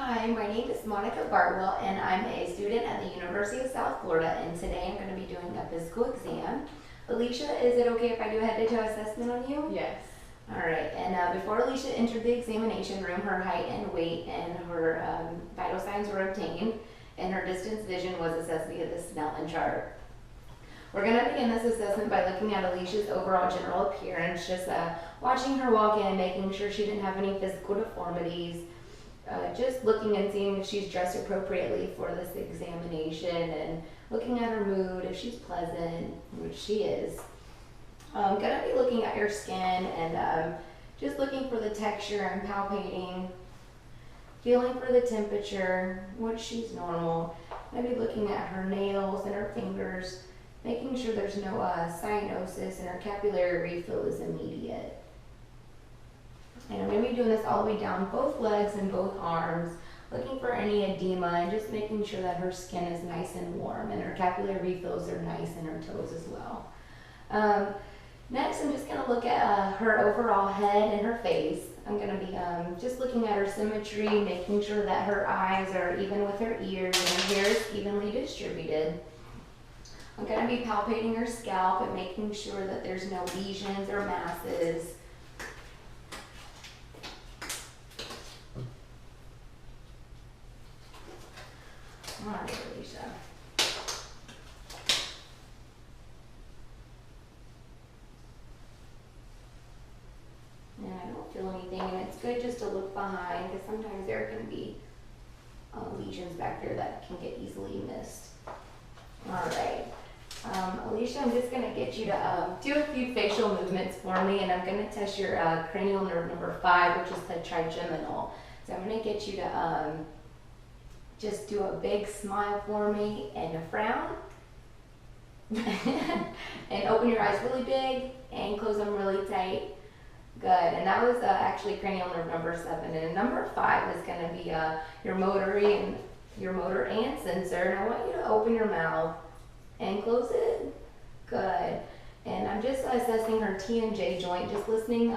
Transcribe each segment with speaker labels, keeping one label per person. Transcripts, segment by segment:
Speaker 1: Hi, my name is Monica Bartwell, and I'm a student at the University of South Florida, and today I'm going to be doing a physical exam. Alicia, is it okay if I do a head-to-toe assessment on you?
Speaker 2: Yes.
Speaker 1: All right, and before Alicia entered the examination room, her height and weight and her vital signs were obtained, and her distance vision was assessed via the Snellen chart. We're going to begin this assessment by looking at Alicia's overall general appearance, just watching her walk in, making sure she didn't have any physical deformities, just looking and seeing if she's dressed appropriately for this examination, and looking at her mood, if she's pleasant, which she is. I'm going to be looking at your skin and just looking for the texture and palpating, feeling for the temperature, which she's normal. Maybe looking at her nails and her fingers, making sure there's no cyanosis and her capillary refill is immediate. And I'm going to be doing this all the way down both legs and both arms, looking for any edema and just making sure that her skin is nice and warm and her capillary refills are nice in her toes as well. Next, I'm just going to look at her overall head and her face. I'm going to be just looking at her symmetry, making sure that her eyes are even with her ears and her hair is evenly distributed. I'm going to be palpating her scalp and making sure that there's no lesions or masses. All right, Alicia. And I don't feel anything, and it's good just to look behind because sometimes there can be lesions back there that can get easily missed. All right. Alicia, I'm just going to get you to do a few facial movements for me, and I'm going to test your cranial nerve number 5, which is the trigeminal. So I'm going to get you to just do a big smile for me and a frown. And open your eyes really big and close them really tight. Good. And that was actually cranial nerve number 7. And number 5 is going to be your motor and sensor. And I want you to open your mouth and close it. Good. And I'm just assessing her T&J joint, just listening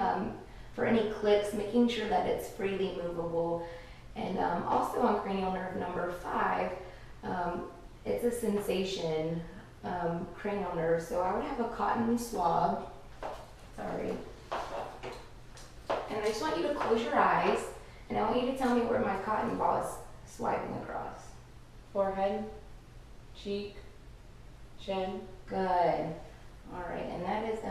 Speaker 1: for any clicks, making sure that it's freely movable. And also on cranial nerve number 5, it's a sensation cranial nerve. So I would have a cotton swab. Sorry. And I just want you to close your eyes, and I want you to tell me where my cotton ball is swiping across.
Speaker 2: Forehead, cheek, chin.
Speaker 1: Good. All right, and that is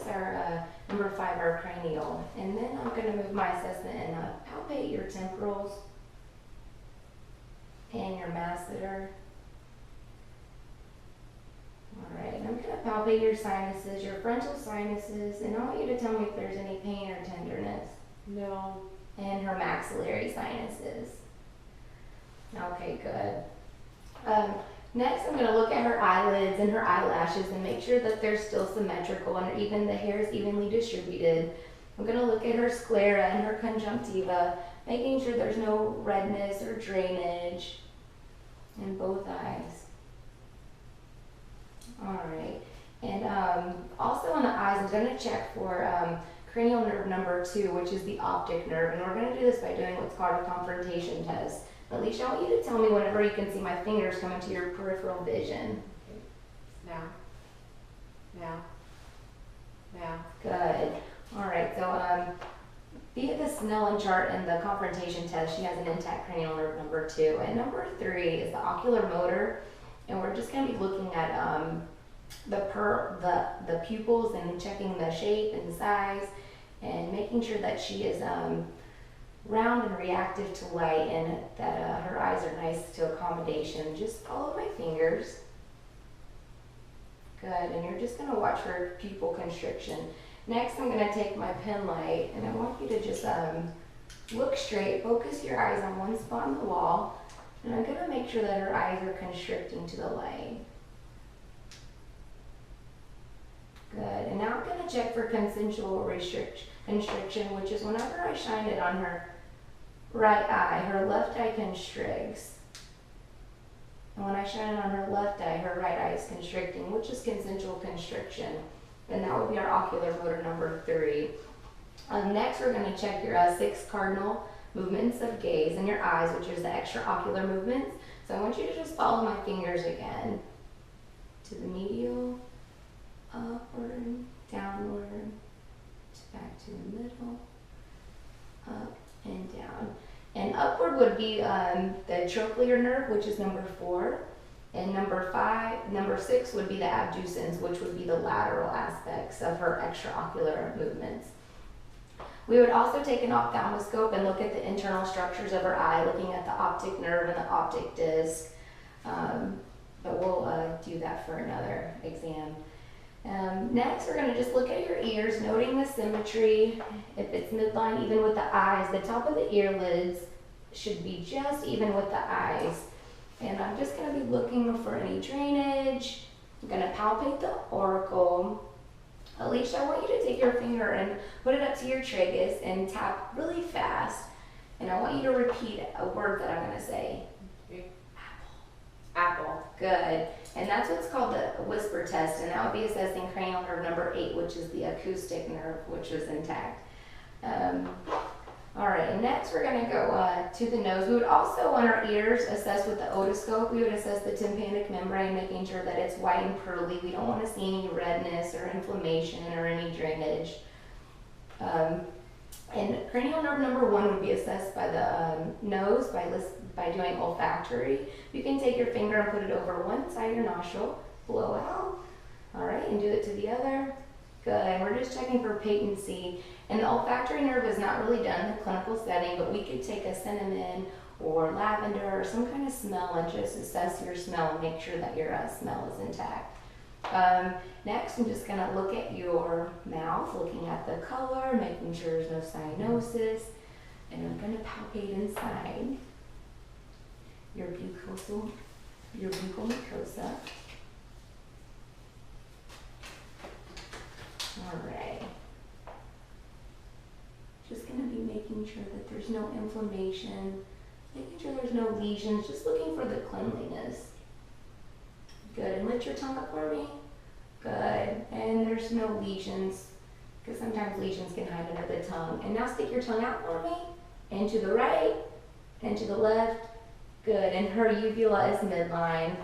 Speaker 1: our number 5, our cranial. And then I'm going to move my assessment and palpate your temporals and your masseter. All right, and I'm going to palpate your sinuses, your frontal sinuses, and I want you to tell me if there's any pain or tenderness.
Speaker 2: No.
Speaker 1: And her maxillary sinuses. Okay, good. Next, I'm going to look at her eyelids and her eyelashes and make sure that they're still symmetrical and even the hair is evenly distributed. I'm going to look at her sclera and her conjunctiva, making sure there's no redness or drainage in both eyes. All right. And also on the eyes, I'm going to check for cranial nerve number 2, which is the optic nerve. And we're going to do this by doing what's called a confrontation test. Alicia, I want you to tell me whenever you can see my fingers come into your peripheral vision.
Speaker 2: Now. Now. Now.
Speaker 1: Good. All right. So via the Snellen chart and the confrontation test, she has an intact cranial nerve number 2. And number 3 is the ocular motor. And we're just going to be looking at the pupils and checking the shape and size and making sure that she is round and reactive to light and that her eyes are nice to accommodation. Just follow my fingers. Good. And you're just going to watch for pupil constriction. Next, I'm going to take my pen light and I want you to just look straight, focus your eyes on one spot on the wall. And I'm going to make sure that her eyes are constricting to the light. Good. And now I'm going to check for consensual constriction, which is whenever I shine it on her right eye, her left eye constricts. And when I shine it on her left eye, her right eye is constricting, which is consensual constriction. And that would be our ocular motor number 3. Next, we're going to check your 6 cardinal movements of gaze in your eyes, which is the extraocular movements. So I want you to just follow my fingers again to the medial, upward, downward, back to the middle, up and down. And upward would be the trochlear nerve, which is number 4. And number 6 would be the abducens, which would be the lateral aspects of her extraocular movements. We would also take an ophthalmoscope and look at the internal structures of her eye, looking at the optic nerve and the optic disc. But we'll do that for another exam. Next, we're going to just look at your ears, noting the symmetry. If it's midline, even with the eyes, the top of the earlids should be just even with the eyes. And I'm just going to be looking for any drainage. I'm going to palpate the auricle. Alicia, I want you to take your finger and put it up to your tragus and tap really fast. And I want you to repeat a word that I'm going to say. Apple. Good. And that's what's called the whisper test, and that would be assessing cranial nerve number 8, which is the acoustic nerve, which was intact. All right, next we're going to go to the nose. We would also, on our ears, assess with the otoscope. We would assess the tympanic membrane, making sure that it's white and pearly. We don't want to see any redness or inflammation or any drainage. And cranial nerve number 1 would be assessed by the nose by doing olfactory. You can take your finger and put it over one side of your nostril, blow out. All right, and do it to the other. Good. We're just checking for patency. And the olfactory nerve is not really done in the clinical setting, but we could take a cinnamon or lavender or some kind of smell and just assess your smell and make sure that your smell is intact. Next, I'm just going to look at your mouth, looking at the color, making sure there's no cyanosis, and I'm going to palpate inside your buccal mucosa. All right. Just going to be making sure that there's no inflammation, making sure there's no lesions, just looking for the cleanliness. Good, and lift your tongue up for me. Good, and there's no lesions, because sometimes lesions can hide under the tongue. And now stick your tongue out for me, and to the right, and to the left. Good, and her uvula is midline.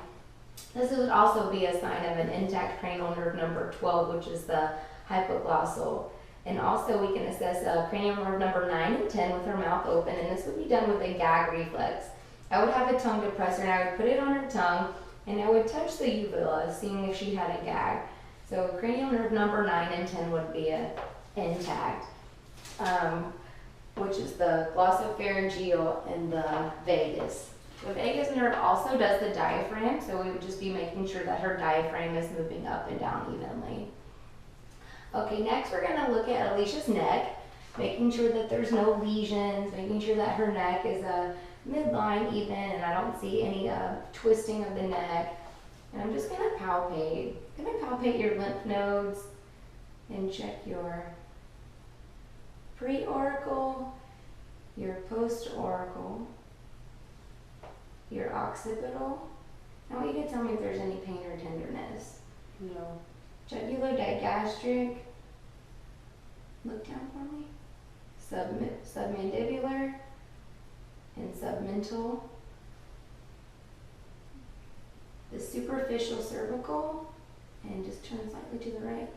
Speaker 1: This would also be a sign of an intact cranial nerve number 12, which is the hypoglossal. And also we can assess cranial nerve number 9 and 10 with her mouth open, and this would be done with a gag reflex. I would have a tongue depressor, and I would put it on her tongue, and I would touch the uvula, seeing if she had a gag. So cranial nerve number 9 and 10 would be intact, which is the glossopharyngeal and the vagus. The vagus nerve also does the diaphragm, so we would just be making sure that her diaphragm is moving up and down evenly. Okay, next we're going to look at Alicia's neck, making sure that there's no lesions, making sure that her neck is midline even, and I don't see any twisting of the neck. And I'm just going to palpate. I'm going to palpate your lymph nodes and check your pre-auricle, your post-auricle, your occipital. I want you to tell me if there's any pain or tenderness.
Speaker 2: No.
Speaker 1: Jugulo-digastric. Look down for me. Submandibular and submental. The superficial cervical, and just turn slightly to the right.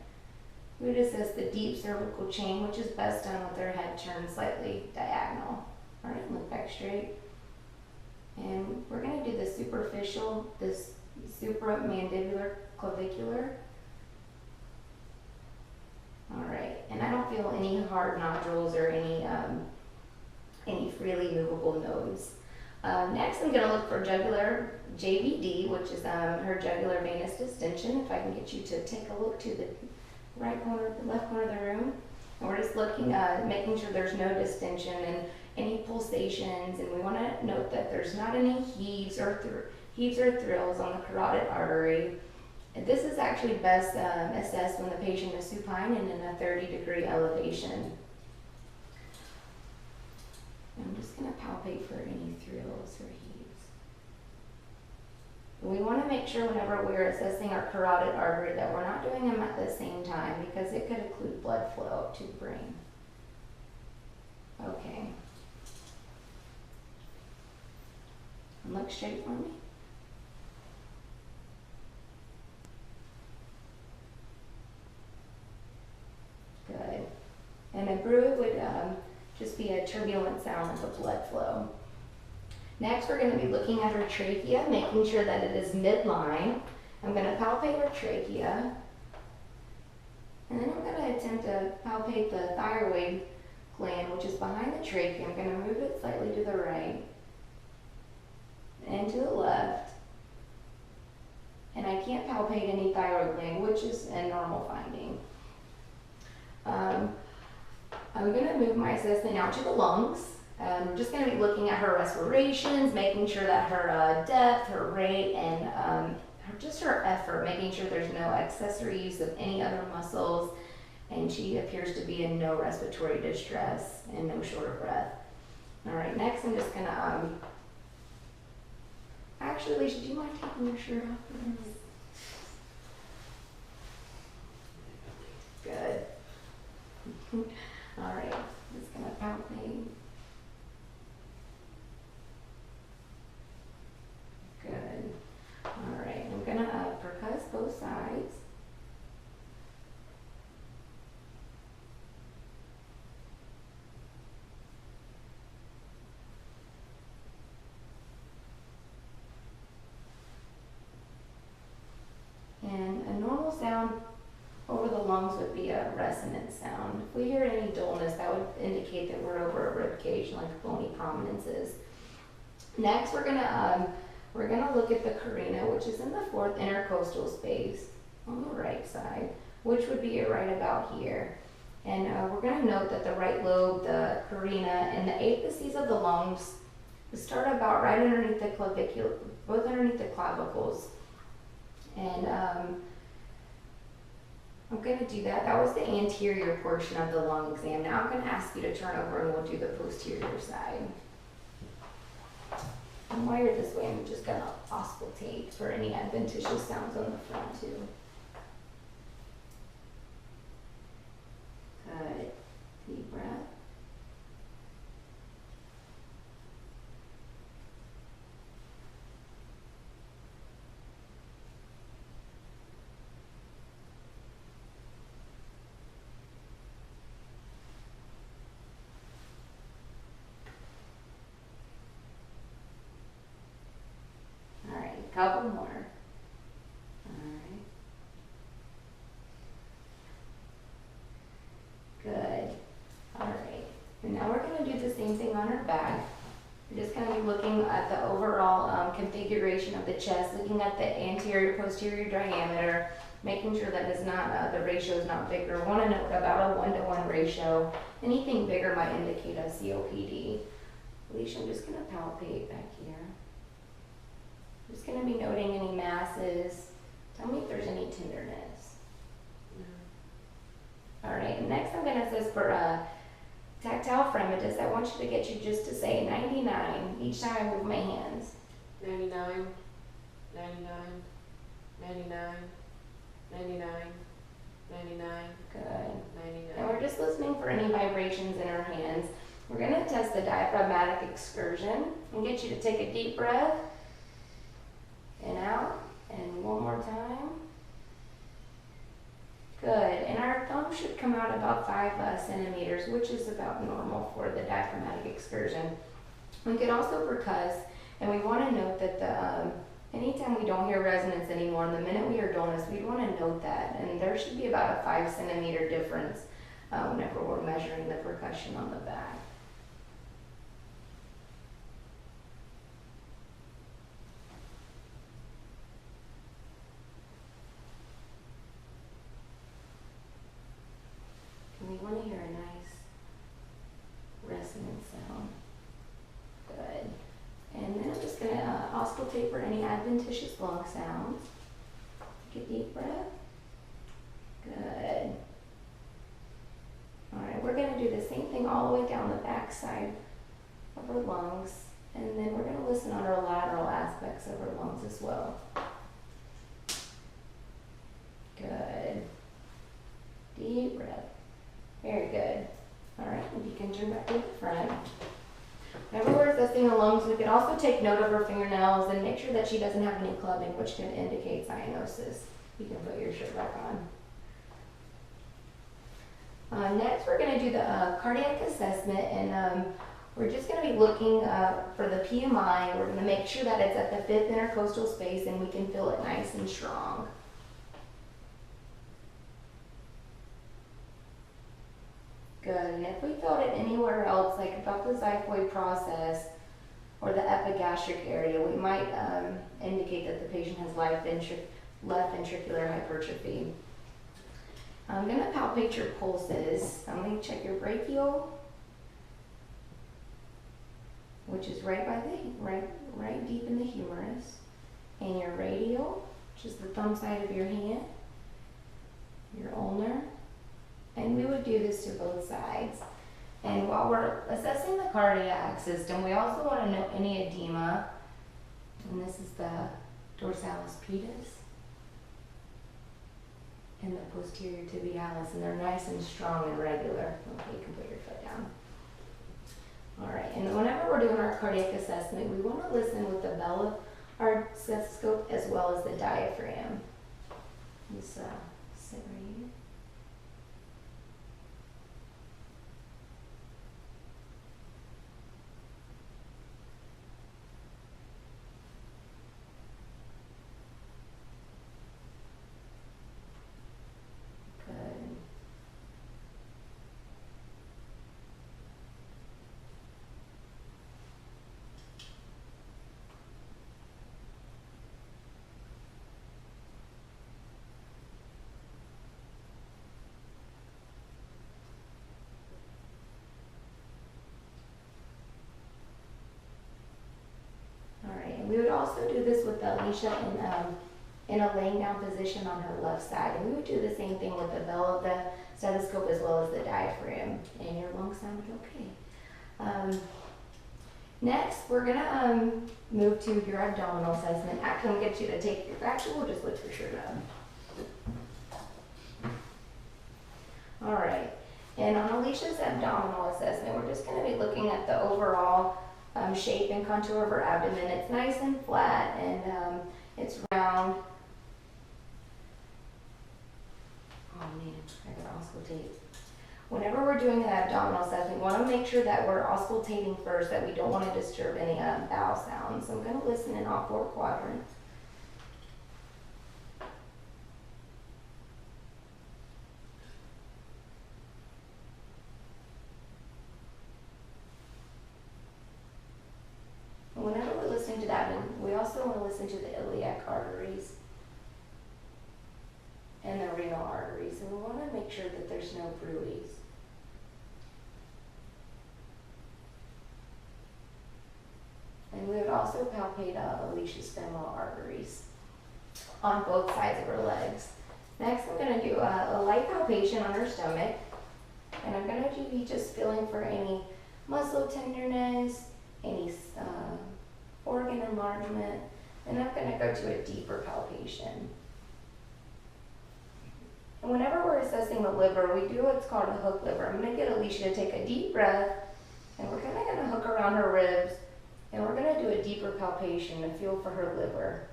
Speaker 1: We would assess the deep cervical chain, which is best done with her head turned slightly diagonal. All right, look back straight. And we're going to do the superficial, this supramandibular clavicular. All right, and I don't feel any hard nodules or any freely movable nodes. Next, I'm going to look for jugular JVD, which is her jugular venous distension. If I can get you to take a look to the right corner, the left corner of the room. And we're just looking, making sure there's no distension and any pulsations. And we want to note that there's not any heaves or thrills on the carotid artery. And this is actually best assessed when the patient is supine and in a 30-degree elevation. I'm just going to palpate for any thrills or heaves. We want to make sure whenever we're assessing our carotid artery that we're not doing them at the same time, because it could occlude blood flow to the brain. Okay. Look straight for me. Good. And a bruit would just be a turbulent sound of the blood flow. Next, we're going to be looking at her trachea, making sure that it is midline. I'm going to palpate her trachea. And then I'm going to attempt to palpate the thyroid gland, which is behind the trachea. I'm going to move it slightly to the right and to the left. And I can't palpate any thyroid gland, which is a normal finding. I'm going to move my assessment now to the lungs. I'm just going to be looking at her respirations, making sure that her depth, her rate, and just her effort, making sure there's no accessory use of any other muscles, and she appears to be in no respiratory distress and no short of breath. All right, next I'm just going to, actually, Alicia, do you mind taking your shirt off for this? Good. All right, just going to palpate. Good. All right, I'm going to percuss both sides. And a normal sound over the lungs would be a resonant sound. If we hear any dullness, that would indicate that we're over a rib cage, like bony prominences. Next, we're gonna look at the carina, which is in the fourth intercostal space on the right side, which would be right about here. And we're gonna note that the right lobe, the carina, and the apices of the lungs start about right underneath the clavicula, both underneath the clavicles. And I'm going to do that. That was the anterior portion of the lung exam. Now I'm going to ask you to turn over and we'll do the posterior side. And while you're this way, I'm just going to auscultate for any adventitious sounds on the front too. Good. Deep breath. Couple more. Alright. Good. Alright. And now we're going to do the same thing on her back. We're just going to be looking at the overall configuration of the chest, looking at the anterior posterior diameter, making sure that it's not, the ratio is not bigger. We want to note about a 1-to-1 ratio. Anything bigger might indicate a COPD. Alicia, I'm just going to palpate back here. Just going to be noting any masses. Tell me if there's any tenderness. All right, and next I'm going to assess for tactile fremitus. I want you to get you just to say 99 each time I move my hands.
Speaker 2: 99, 99, 99, 99, 99.
Speaker 1: Good.
Speaker 2: 99.
Speaker 1: And we're just listening for any vibrations in her hands. We're going to test the diaphragmatic excursion and get you to take a deep breath. And out, and one more time. Good, and our thumb should come out about 5 centimeters, which is about normal for the diaphragmatic excursion. We could also percuss, and we want to note that anytime we don't hear resonance anymore, and the minute we hear dullness, we want to note that, and there should be about a 5 centimeter difference whenever we're measuring the percussion on the back. We want to hear a nice resonant sound. Good. And then I'm just going to auscultate for any adventitious lung sounds. Take a deep breath. Good. All right, we're going to do the same thing all the way down the back side of her lungs. And then we're going to listen on her lateral aspects of her lungs as well. Good. Deep breath. Very good. All right, and you can turn back to the front. Whenever we're assessing the lungs, we could also take note of her fingernails and make sure that she doesn't have any clubbing, which can indicate cyanosis. You can put your shirt back on. Next, we're going to do the cardiac assessment, and we're just going to be looking for the PMI. We're going to make sure that it's at the 5th intercostal space and we can feel it nice and strong. Good, and if we felt it anywhere else, like about the xiphoid process or the epigastric area, we might indicate that the patient has left ventricular hypertrophy. I'm going to palpate your pulses. I'm going to check your brachial, which is right by the right deep in the humerus, and your radial, which is the thumb side of your hand, your ulnar. And we would do this to both sides. And while we're assessing the cardiac system, we also want to know any edema. And this is the dorsalis pedis and the posterior tibialis, and they're nice and strong and regular. Okay, you can put your foot down. All right, and whenever we're doing our cardiac assessment, we want to listen with the bell of our stethoscope as well as the diaphragm. Just sit right here. We would also do this with Alicia in a laying down position on her left side. And we would do the same thing with the bell of the stethoscope as well as the diaphragm. And your lungs sounded okay. Next, we're going to move to your abdominal assessment. I can get you to take your, actually, we'll just lift your shirt up. All right. And on Alicia's abdominal assessment, we're just going to be looking at the overall shape and contour of her abdomen. It's nice and flat, and it's round. Oh man, I got auscultate. Whenever we're doing an abdominal assessment, we want to make sure that we're auscultating first, that we don't want to disturb any bowel sounds. So I'm going to listen in all 4 quadrants. Whenever we're listening to that, we also want to listen to the iliac arteries and the renal arteries, and we want to make sure that there's no bruits. And we would also palpate Alicia's femoral arteries on both sides of her legs. Next, I'm going to do a light palpation on her stomach, and I'm going to be just feeling for any muscle tenderness, any organ enlargement, and I'm going to go to a deeper palpation. And whenever we're assessing the liver, we do what's called a hook liver. I'm going to get Alicia to take a deep breath, and we're kind of going to hook around her ribs, and we're going to do a deeper palpation to feel for her liver.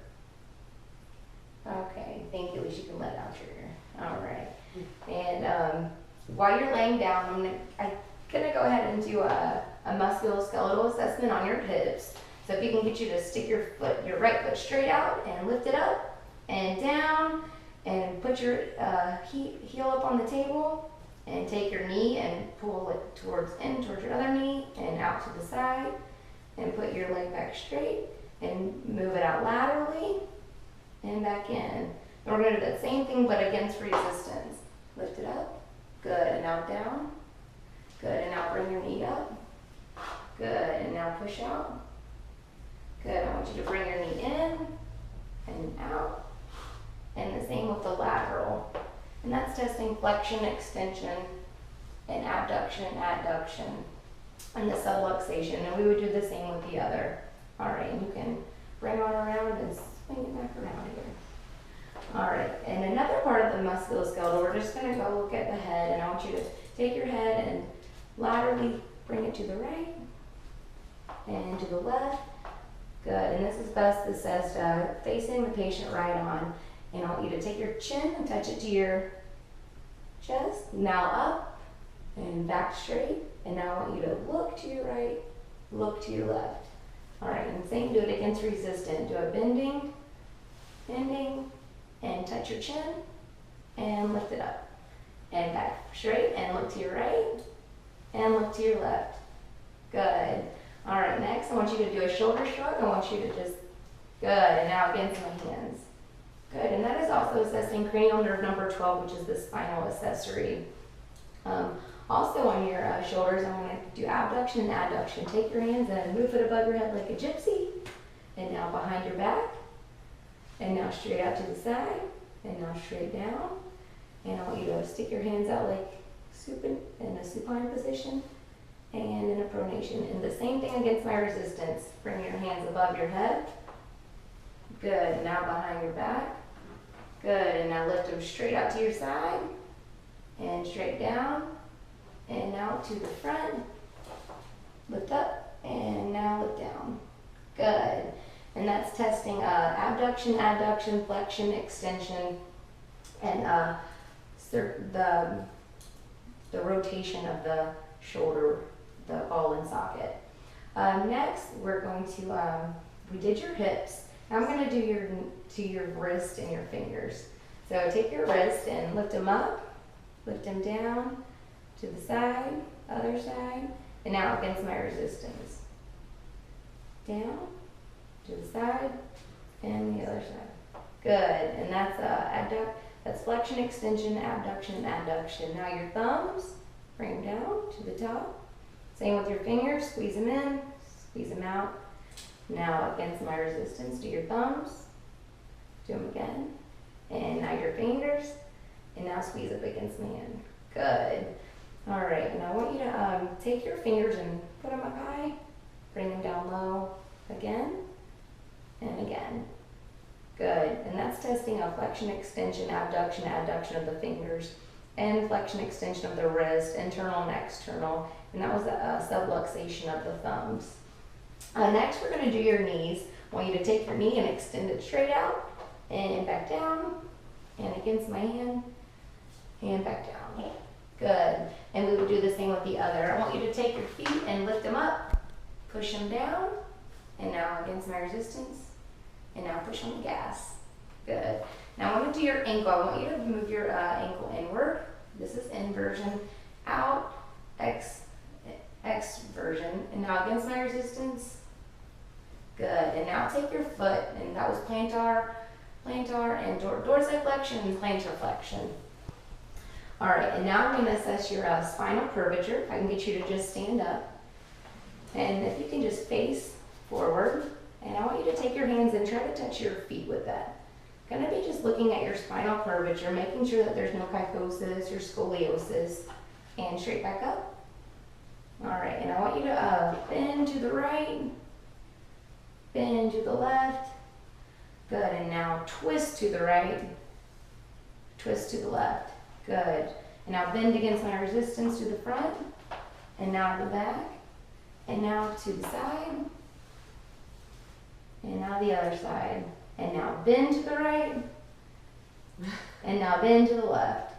Speaker 1: Okay, thank you, Alicia. You can let out your ear. All right. And while you're laying down, I'm gonna go ahead and do a musculoskeletal assessment on your hips. So if you can get you to stick your right foot straight out and lift it up and down, and put your heel up on the table, and take your knee and pull it towards your other knee and out to the side, and put your leg back straight and move it out laterally and back in. And we're going to do that same thing but against resistance. Lift it up. Good. And now down. Good. And now bring your knee up. Good. And now push out. Good. I want you to bring your knee in and out. And the same with the lateral. And that's testing flexion, extension, and abduction, adduction, and the subluxation. And we would do the same with the other. All right, and you can bring on around and swing it back around here. All right, and another part of the musculoskeletal, we're just going to go look at the head, and I want you to take your head and laterally bring it to the right and to the left. Good, and this is best, this says facing the patient right on. And I want you to take your chin and touch it to your chest. Now up and back straight. And now I want you to look to your right, look to your left. All right, and same, do it against resistant. Do a bending, and touch your chin and lift it up. And back straight and look to your right and look to your left. Good. All right, next I want you to do a shoulder shrug. I want you to just, good, and now against my hands. Good, and that is also assessing cranial nerve number 12, which is the spinal accessory. Also on your shoulders, I'm going to do abduction and adduction. Take your hands and move it above your head like a gypsy. And now behind your back. And now straight out to the side. And now straight down. And I want you to stick your hands out like in a supine position. And in a pronation. And the same thing against my resistance. Bring your hands above your head. Good, now behind your back. Good, and now lift them straight out to your side. And straight down. And now to the front. Lift up, and now lift down. Good. And that's testing abduction, adduction, flexion, extension, and the rotation of the shoulder, the ball and socket. Next, we're going to, we did your hips. Now I'm going to do your wrist and your fingers. So take your wrist and lift them up, lift them down, to the side, other side, and now against my resistance. Down, to the side, and the other side. Good, and that's flexion, extension, abduction, and adduction. Now your thumbs, bring them down to the top. Same with your fingers, squeeze them in, squeeze them out. Now against my resistance, do your thumbs, do them again. And now your fingers, and now squeeze up against my hand. Good. All right, and I want you to take your fingers and put them up high, bring them down low, again, and again. Good, and that's testing a flexion, extension, abduction, adduction of the fingers, and flexion, extension of the wrist, internal and external, and that was a subluxation of the thumbs. Next, we're going to do your knees. I want you to take your knee and extend it straight out, and back down, and against my hand, and back down. Good. And we would do the same with the other. I want you to take your feet and lift them up, push them down, and now against my resistance, and now push on the gas. Good. Now I want to do your ankle. I want you to move your ankle inward. This is inversion, out, exversion, and now against my resistance. Good. And now take your foot, and that was plantar, and dorsiflexion and plantar flexion. All right, and now I'm going to assess your spinal curvature. If I can get you to just stand up. And if you can just face forward. And I want you to take your hands and try to touch your feet with that. Going to be just looking at your spinal curvature, making sure that there's no kyphosis or scoliosis. And straight back up. All right, and I want you to bend to the right, bend to the left. Good, and now twist to the right, twist to the left. Good. And now bend against my resistance to the front, and now to the back, and now to the side, and now the other side. And now bend to the right, and now bend to the left.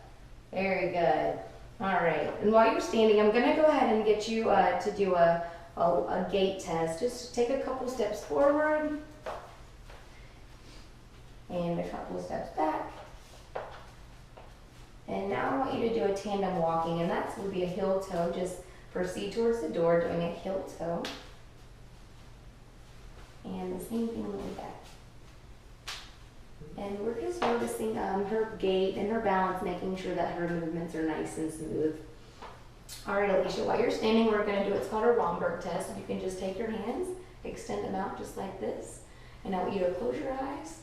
Speaker 1: Very good. All right. And while you're standing, I'm going to go ahead and get you to do a gait test. Just take a couple steps forward, and a couple steps back. And now I want you to do a tandem walking, and that would be a heel toe. Just proceed towards the door, doing a heel toe. And the same thing moving back. And we're just noticing her gait and her balance, making sure that her movements are nice and smooth. All right, Alicia, while you're standing, we're going to do what's called a Romberg test. You can just take your hands, extend them out just like this. And I want you to close your eyes.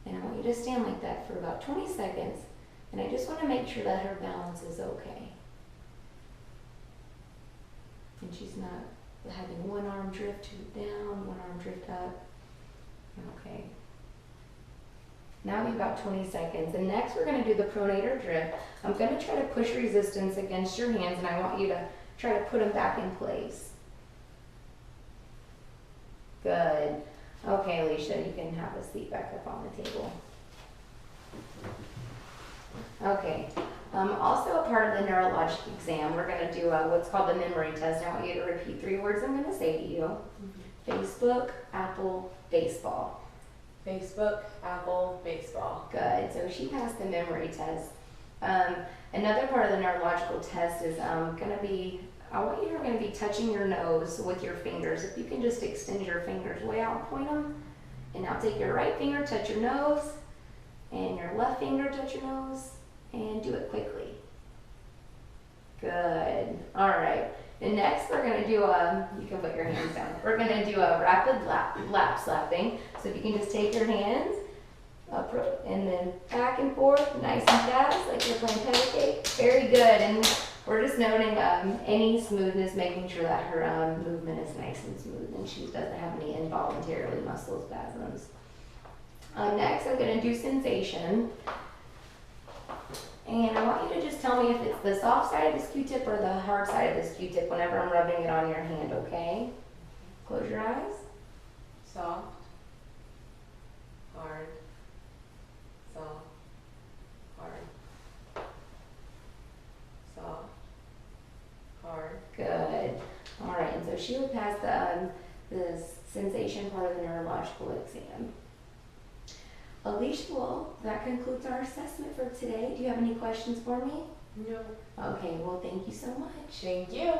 Speaker 1: And I want you to stand like that for about 20 seconds. And I just want to make sure that her balance is okay. And she's not having one arm drift down, one arm drift up. Okay. Now we have about 20 seconds. And next we're going to do the pronator drift. I'm going to try to push resistance against your hands, and I want you to try to put them back in place. Good. Okay, Alicia, you can have a seat back up on the table. Okay. Also a part of the neurologic exam, we're gonna do what's called the memory test. I want you to repeat 3 words I'm gonna say to you. Facebook, Apple, baseball.
Speaker 2: Facebook, Apple, baseball.
Speaker 1: Good. So she passed the memory test. Another part of the neurological test is gonna be, I want you to gonna be touching your nose with your fingers. If you can just extend your fingers way out and point them. And now take your right finger, touch your nose, and your left finger, touch your nose, and do it quickly. Good. All right. And next we're gonna do you can put your hands down. We're gonna do a rapid lap slapping. So if you can just take your hands up and then back and forth, nice and fast, like you're playing patty cake. Very good. And we're just noting any smoothness, making sure that her movement is nice and smooth and she doesn't have any involuntary muscle spasms. Next, I'm going to do sensation. And I want you to just tell me if it's the soft side of this Q-tip or the hard side of this Q-tip whenever I'm rubbing it on your hand, okay? Close your eyes.
Speaker 2: Soft, hard, soft, hard, soft, hard.
Speaker 1: Good. All right, and so she would pass the sensation part of the neurological exam. Alicia, well, that concludes our assessment for today. Do you have any questions for me?
Speaker 2: No.
Speaker 1: Okay, well, thank you so much.
Speaker 2: Thank you.